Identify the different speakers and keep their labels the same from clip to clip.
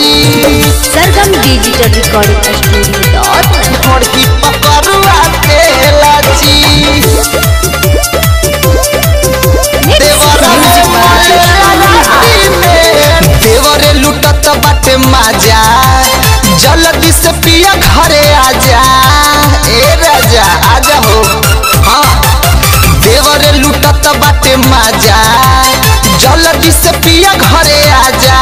Speaker 1: सरगम digital recording studio
Speaker 2: थोड़ी पकड़वा तेलाची देवरे लुटत बाटे माजा जल्दी से पिया घरे आजा ए राजा आजा हो हाँ देवरे लुटत बाटे माजा जल्दी से पिया घरे आजा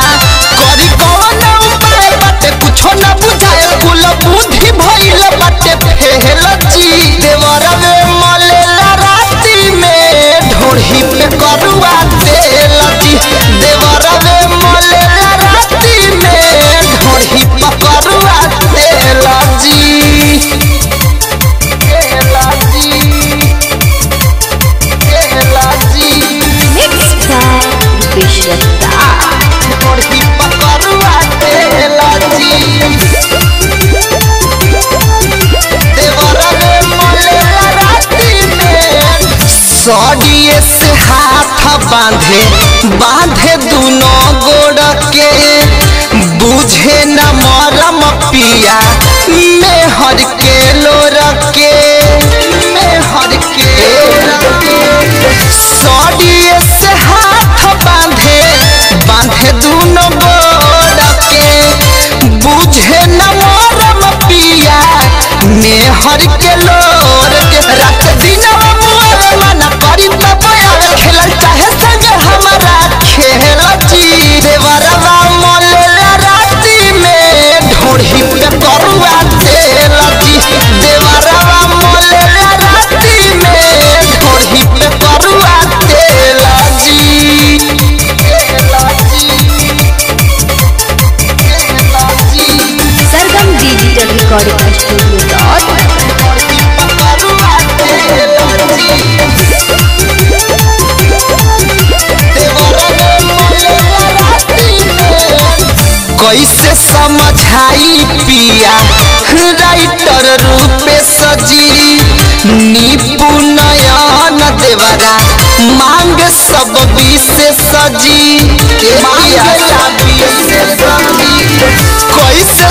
Speaker 2: करी कौन उपाय बाटे कुछो न बुझाए कुल बुद्धि भइल बाटे फेल जी देवरा वे मलेला राती में ढोढ़ी पे करुआ तेल जी देवरा वे मलेला राती में ढोढ़ी पे करुआ तेल जी
Speaker 1: मिक्स बाय विश्वता
Speaker 2: ढोढ़ी पे करुआ तेल जी देवरा वे मलेला राती में सौड़िए से हाथ बांधे दोनों गोड़ के बुझे न मरम पिया मेहर के लोर के सौड़िए से हाथ बांधे दोनों गोड़ के बुझे न मरम पिया मेहर के लोर के रात दिन मना करी खेलल चाहे संगे हमारा खेल जी देवरवा मलेला राती में ढोढ़ी पे करुआ तेल जी देवरवा मलेला राती में ढोढ़ी पे करुआ तेल जी
Speaker 1: सरगम डिजिटल रिकॉर्डिंग स्टूडियो
Speaker 2: ढोढ़ी पे करुआ तेल कैसे समझाई पिया राइटर रूपे सजी निपुणयन देवरा मांग सब विशेष सजी कैसे